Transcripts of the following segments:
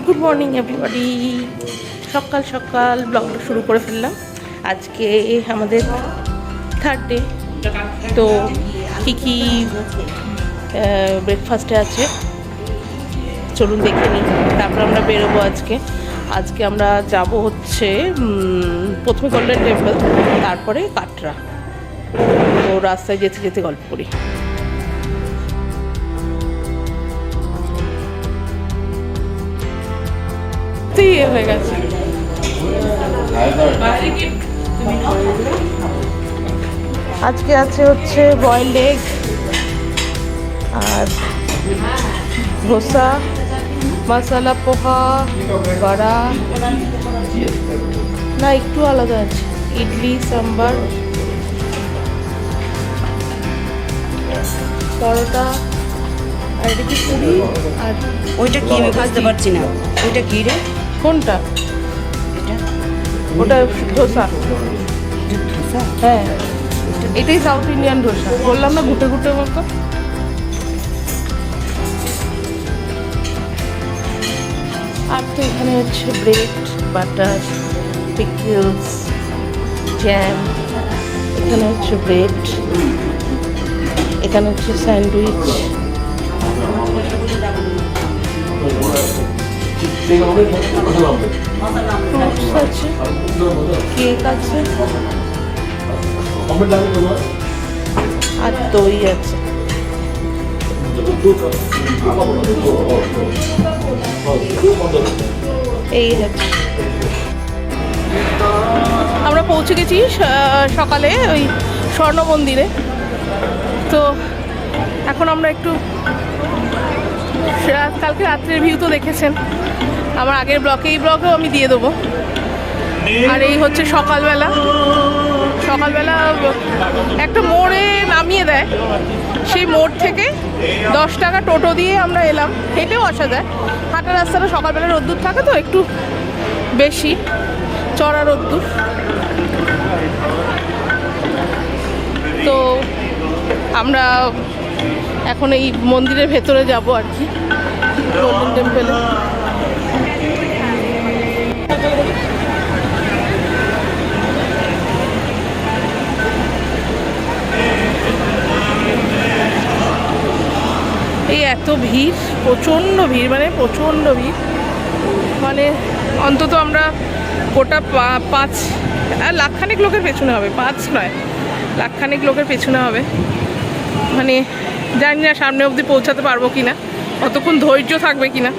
Good morning everybody. সকাল সকাল ব্লগটা শুরু করে ফেললাম। আজকে আমাদের থার্ড ডে, তো কী কী ব্রেকফাস্টে আছে চলুন দেখে নিই, তারপর আমরা বেরোবো। আজকে আমরা যাব হচ্ছে প্রথমে গোল্ডেন টেম্পল, তারপরে কাটরা। তো রাস্তায় যেতে যেতে গল্প করি। হয়ে গেছে আজকে আছে হচ্ছে বয়েলড এগ আর ধোসা, মশলা পোহা, বড়া না একটু আলাদা আছে, ইডলি, সাম্বার, পরোটা আর এটা কি পুরি। আর ওইটা কি আমি বুঝতে পারছি না, ওইটা কি রে? কোনটা? এটা ওটা ধোসা। ধোসা? হ্যাঁ, এটাই সাউথ ইন্ডিয়ান ধোসা। বললাম না ঘুটে ঘুটে মতো। আর তো এখানে হচ্ছে ব্রেড, বাটার, পিকলস, জ্যাম। এখানে হচ্ছে ব্রেড, এখানে হচ্ছে স্যান্ডউইচ, ফ্রুটস আছে, কেক আছে আর দই আছে। এই হচ্ছে আমরা পৌঁছে গেছি সকালে ওই স্বর্ণ মন্দিরে। তো এখন আমরা একটু কালকে রাত্রের ভিউ তো দেখেছেন আমার আগের ব্লগে, এই ব্লগেও আমি দিয়ে দেবো। আর এই হচ্ছে সকালবেলা একটা মোড়ে নামিয়ে দেয়, সেই মোড় থেকে 10 টাকা টোটো দিয়ে আমরা এলাম। হেঁটেও আসা যায়, হাঁটা রাস্তাটা সকালবেলা রোদ্দুর থাকে তো একটু বেশি চড়া রোদ্দুর। তো আমরা এখন এই মন্দিরের ভেতরে যাব আর কি, গোল্ডেন টেম্পলে। এই এত ভিড়, প্রচণ্ড ভিড়, মানে অন্তত আমরা গোটা 5 লাখখানেক লোকের পেছনে হবে, 5 নয় লাখখানেক লোকের পেছনে হবে। মানে জানি না সামনে অবধি পৌঁছাতে পারবো কিনা, কতক্ষণ ধৈর্য থাকবে কিনা।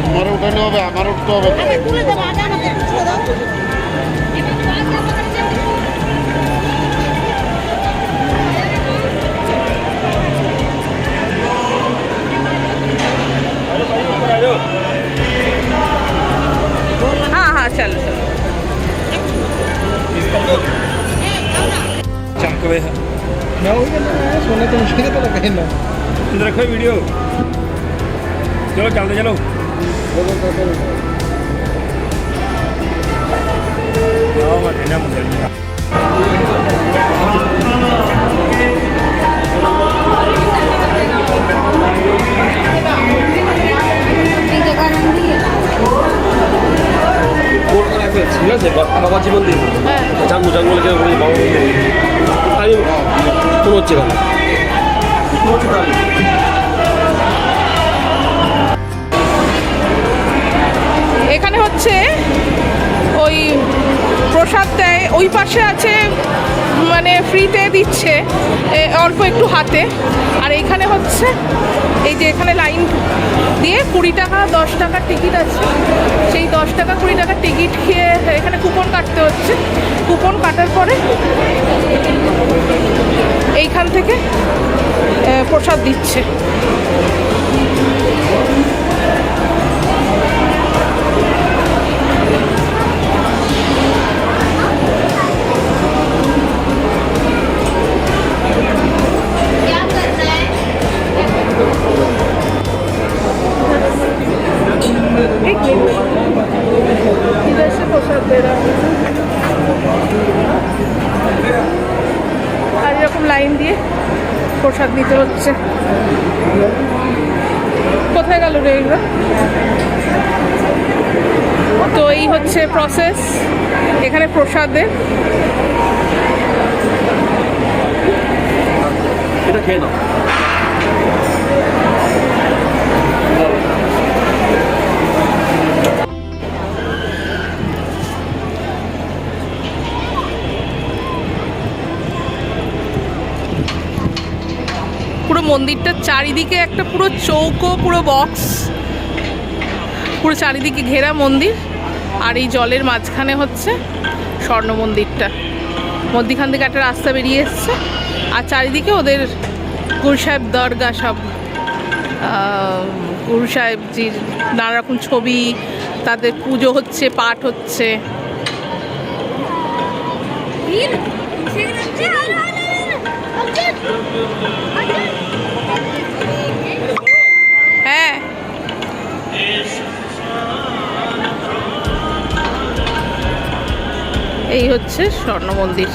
আমার উঠানো হবে, আমার উঠতে হবে। हाँ चलो चमकवे है ना, हो गया ना सोने तो मुश्किल तो लगे ना। इधर रखो वीडियो, चलो चलते चलो। जाओ मत ना मुझे ঠিক আছে বাবাজি মন্দির, জঙ্গলে বাবা মন্দির আমি মনে হচ্ছে এখানে হচ্ছে ওই প্রসাদ দেয়, ওই পাশে আছে মানে ফ্রিতে দিচ্ছে অল্প একটু হাতে। আর এইখানে হচ্ছে এই যে এখানে লাইন দিয়ে 20 টাকা 10 টাকার টিকিট আছে, সেই 10 টাকা 20 টাকার টিকিট খেয়ে এখানে কুপন কাটতে হচ্ছে। কুপন কাটার পরে এইখান থেকে প্রসাদ দিচ্ছে। প্রসাদ নিতে হচ্ছে। কোথায় গেল রে এগুলো? তো এই হচ্ছে প্রসেস এখানে প্রসাদের। এটা খেয়ে নাও। পুরো মন্দিরটার চারিদিকে একটা পুরো চৌকো, পুরো বক্স, পুরো চারিদিকে ঘেরা মন্দির। আর এই জলের মাঝখানে হচ্ছে স্বর্ণ মন্দিরটা। মধ্যিখান থেকে একটা রাস্তা বেরিয়ে এসছে। আর চারিদিকে ওদের গুরু সাহেব দরগা, সব গুরু সাহেবজির নানা রকম ছবি, তাদের পুজো হচ্ছে, পাঠ হচ্ছে। হ্যাঁ, এই হচ্ছে স্বর্ণ মন্দির।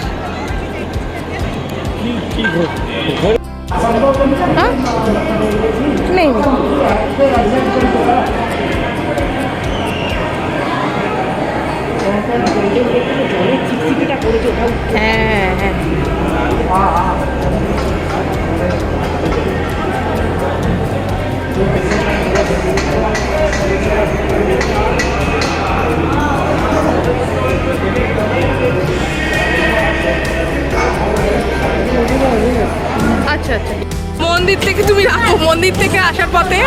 হ্যাঁ নেই, হ্যাঁ হ্যাঁ। আচ্ছা আচ্ছা, মন্দির থেকে তুমি রাখো। মন্দির থেকে আসার পথে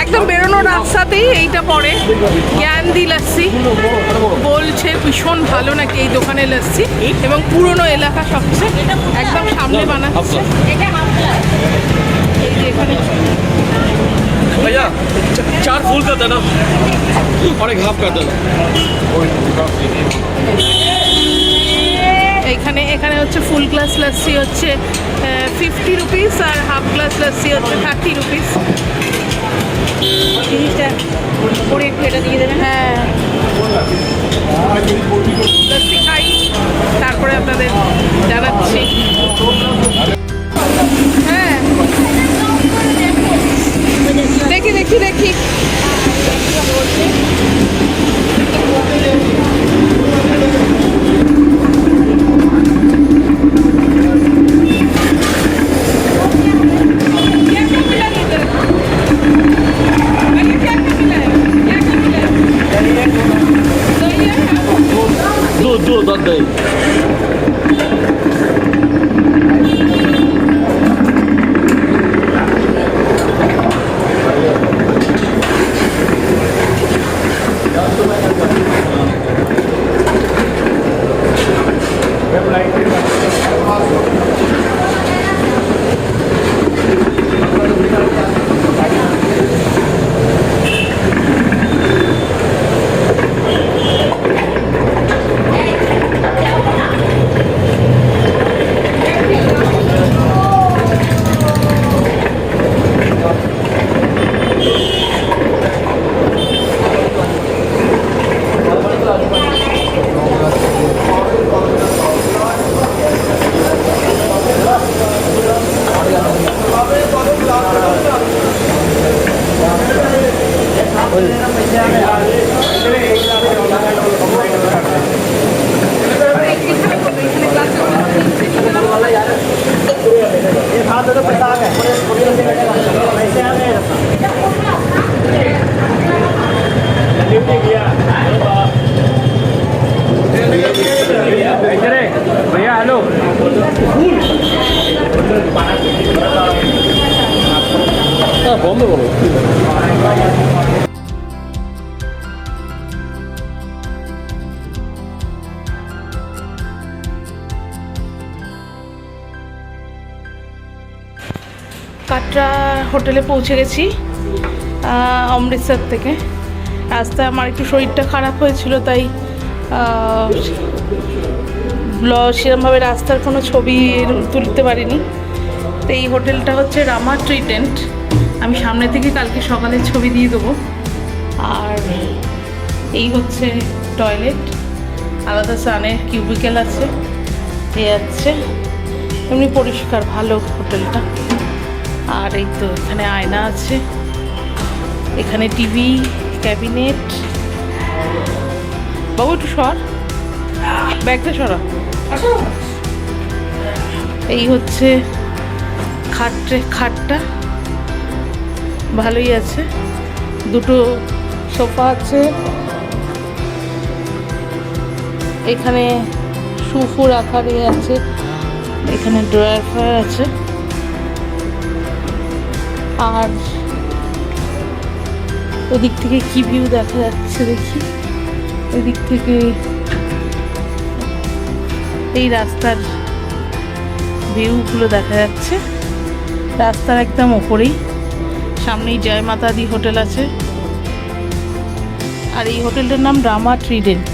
একদম বেরোনোর রাস্তাতেই এইটা পড়ে, জ্ঞানদি লাস্সি। বলছে ভীষণ ভালো নাকি এই দোকানের লাস্সি, এবং পুরনো এলাকা সবচেয়ে একদম সামনে বানাচ্ছে। এই যে এখানে भैया 4 फूल का देना और एक हाफ का देना। এখানে এখানে হচ্ছে ফুল গ্লাস লাস্সি হচ্ছে 50 রুপিস, আর হাফ গ্লাস লাস্সি হচ্ছে 30 রুপিস। জিনিসটা পরে একটু এটা দিয়ে দেবেন। হ্যাঁ, লাস্সি খাই, তারপরে আপনাদের জানাচ্ছি। হ্যাঁ, দেখি দেখি দেখি। दो दही। भैया हेलो बंद करो। কাটরা হোটেলে পৌঁছে গেছি অমৃতসর থেকে। রাস্তায় আমার একটু শরীরটা খারাপ হয়েছিল, তাই সেরকমভাবে রাস্তার কোনো ছবি তুলতে পারিনি। তো এই হোটেলটা হচ্ছে রামা ট্রি টেন্ট। আমি সামনে থেকে কালকে সকালে ছবি দিয়ে দেবো। আর এই হচ্ছে টয়লেট, আলাদা স্নানের কিউবিকেল আছে, এ আছে। এমনি পরিষ্কার, ভালো হোটেলটা। আর এই তো এখানে আয়না আছে, এখানে টিভি, ক্যাবিনেট। বাবু একটু সর, ব্যাগটা সরা। এই হচ্ছে খাটটা ভালোই আছে, দুটো সোফা আছে, এখানে সুফু রাখার আছে, এখানে ড্রয়ার ফ্রয়ার আছে। আর ওদিক থেকে কি ভিউ দেখা যাচ্ছে দেখি, ওদিক থেকে এই রাস্তার ভিউগুলো দেখা যাচ্ছে, রাস্তার একদম ওপরেই, সামনেই জয় মাতা দি হোটেল আছে। আর এই হোটেলটার নাম রামা ট্রিডেন্ট।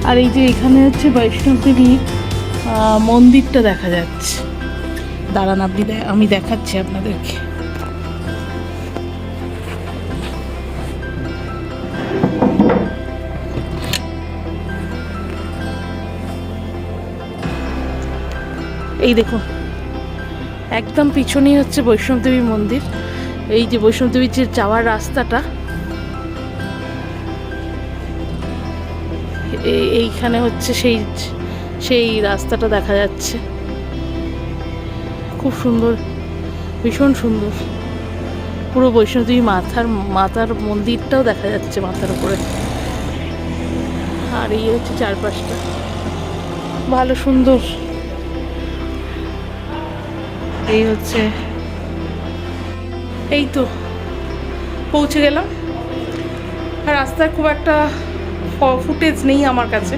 আর এই যে এখানে হচ্ছে বৈষ্ণব দেবী মন্দিরটা দেখা যাচ্ছে। দাঁড়ান আমি দেখাচ্ছি আপনাদেরকে। এই দেখুন, একদম পিছনেই হচ্ছে বৈষ্ণব দেবী মন্দির। এই যে বৈষ্ণব দেবীর যে যাওয়ার রাস্তাটা, এইখানে হচ্ছে সেই রাস্তাটা দেখা যাচ্ছে। খুব সুন্দর, ভীষণ সুন্দর। পুরো বৈষ্ণব দেবী মাতার মন্দিরটাও দেখা যাচ্ছে মাথার উপরে। আর এই হচ্ছে চারপাশটা ভালো সুন্দর। এই হচ্ছে, এই তো পৌঁছে গেলাম। রাস্তায় খুব একটা ফুটেজ নেই আমার কাছে,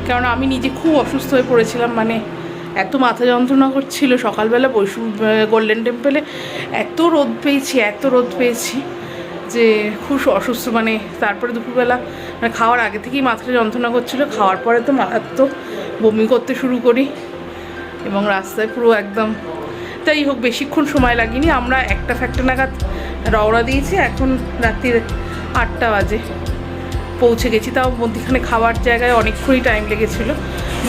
কারণ আমি নিজে খুব অসুস্থ হয়ে পড়েছিলাম। মানে এত মাথা যন্ত্রণা করছিল সকালবেলা গোল্ডেন টেম্পলে, এত রোদ পেয়েছি যে খুব অসুস্থ। মানে তারপরে দুপুরবেলা মানে খাওয়ার আগে থেকেই মাথাটা যন্ত্রণা করছিল, খাওয়ার পরে তো মারাত্মক বমি করতে শুরু করি, এবং রাস্তায় পুরো একদম। যাই হোক, বেশিক্ষণ সময় লাগেনি, আমরা 1টা নাগাদ রওনা দিয়েছি, এখন রাত্রির 8টা বাজে পৌঁছে গেছি। তাও মধ্যখানে খাওয়ার জায়গায় অনেকক্ষণই টাইম লেগেছিলো।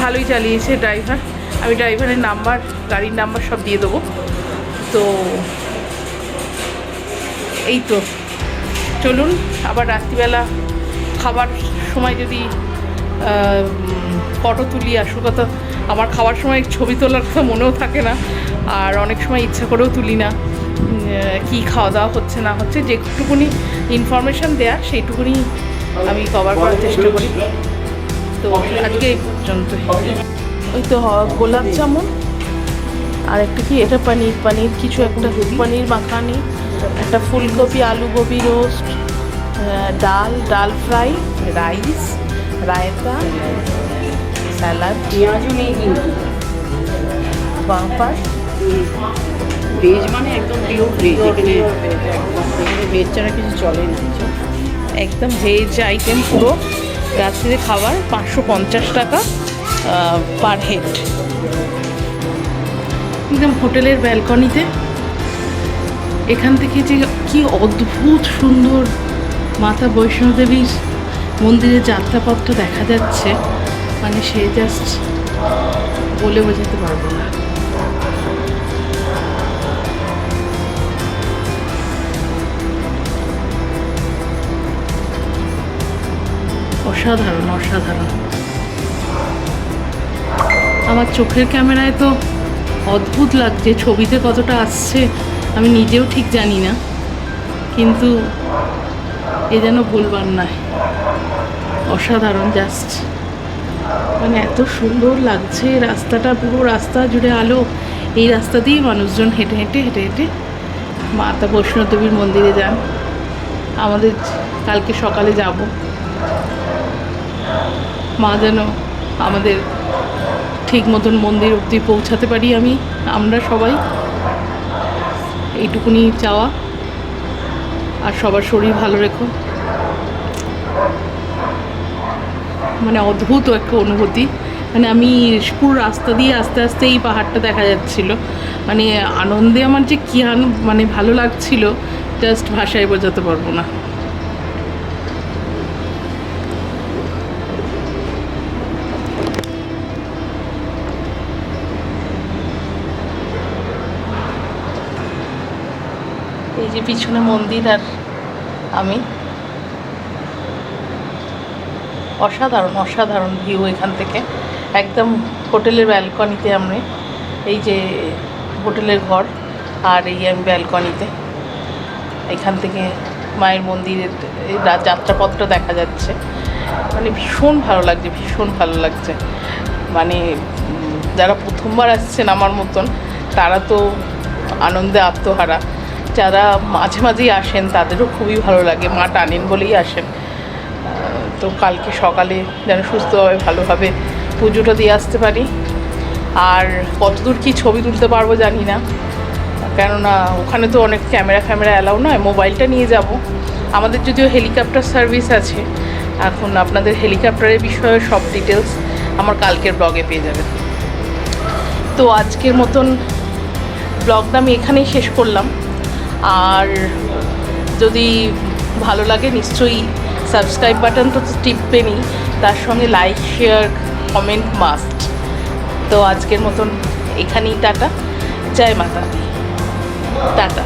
ভালোই চালিয়েছে ড্রাইভার। আমি ড্রাইভারের নাম্বার, গাড়ির নাম্বার সব দিয়ে দেবো। তো এই তো চলুন, আবার রাত্রিবেলা খাবার সময় যদি ফটো তুলি। আসল কথা, আমার খাওয়ার সময় ছবি তোলার কথা মনেও থাকে না, আর অনেক সময় ইচ্ছা করেও তুলি না কি খাওয়া দাওয়া হচ্ছে না হচ্ছে। যেটুকুনি ইনফরমেশান দেওয়ার সেইটুকুনি আমি কভার করার চেষ্টা করি। তো আজকে এই পর্যন্ত। ওই তো গোলাপ জামুন, আর একটা কি এটা পানির কিছু একটা, পনির মাখানি, একটা ফুলকপি আলু গোবি রোস্ট, ডাল ফ্রাই, রাইস, রায়তা, স্যালাড, পেঁয়াজও নেই কিন্তু, পাঁপড়। ভেজ মানে একদম পিওর ভেজ, এখানে ভেজ ছাড়া কিছু চলে না। একদম ভেজ আইটেম পুরো। রাত্রিরে খাবার 550 টাকা পার হেড। একদম হোটেলের ব্যালকনিতে, এখান থেকে যে কি অদ্ভুত সুন্দর মাতা বৈষ্ণোদেবীর মন্দিরের যাত্রাপথটা দেখা যাচ্ছে, মানে সে জাস্ট বলে বোঝাতে পারবো না। অসাধারণ অসাধারণ। আমার চোখের ক্যামেরায় তো অদ্ভুত লাগছে, ছবিতে কতটা আসছে আমি নিজেও ঠিক জানি না, কিন্তু এ যেন ভুলবার নয়। অসাধারণ, জাস্ট মানে এত সুন্দর লাগছে রাস্তাটা, পুরো রাস্তা জুড়ে আলো। এই রাস্তা দিয়েই মানুষজন হেঁটে হেঁটে মাতা বৈষ্ণোদেবীর মন্দিরে যান। আমাদের কালকে সকালে যাব, মা যেন আমাদের ঠিক মতন মন্দির অবধি পৌঁছাতে পারি। আমরা সবাই এইটুকুনি চাওয়া, আর সবার শরীর ভালো রেখো। মানে অদ্ভুত একটা অনুভূতি। মানে আমি পুরো রাস্তা দিয়ে আস্তে আস্তে এই পাহাড়টা দেখা যাচ্ছিল, মানে আনন্দে আমার যে কী মানে ভালো লাগছিল, জাস্ট ভাষায় বোঝাতে পারবো না। যে পিছনে মন্দির আর আমি, অসাধারণ অসাধারণ ভিউ এখান থেকে, একদম হোটেলের ব্যালকনিতে। আমরা এই যে হোটেলের ঘর, আর এই আমি ব্যালকনিতে, এখান থেকে মায়ের মন্দিরের যাত্রাপথটা দেখা যাচ্ছে। মানে ভীষণ ভালো লাগছে, ভীষণ ভালো লাগছে। মানে যারা প্রথমবার আসছেন আমার মতন, তারা তো আনন্দে আত্মহারা, যারা মাঝে মাঝেই আসেন তাদেরও খুবই ভালো লাগে, মা টানেন বলেই আসেন। তো কালকে সকালে যেন সুস্থভাবে ভালোভাবে পুজোটা দিয়ে আসতে পারি। আর কতদূর কী ছবি তুলতে পারবো জানি না, কেননা ওখানে তো অনেক ক্যামেরা অ্যালাউ নয়, মোবাইলটা নিয়ে যাব। আমাদের যদিও হেলিকপ্টার সার্ভিস আছে, এখন আপনাদের হেলিকপ্টারের বিষয়ে সব ডিটেলস আমার কালকের ব্লগে পেয়ে যাবেন। তো আজকের মতন ব্লগটা আমি এখানেই শেষ করলাম। আর যদি ভালো লাগে নিশ্চয়ই সাবস্ক্রাইব বাটন তো টিপবেনই, তার সঙ্গে লাইক শেয়ার কমেন্ট মাস্ট। তো আজকের মতন এখানেই টাটা, জয় মাতা দি, টাটা।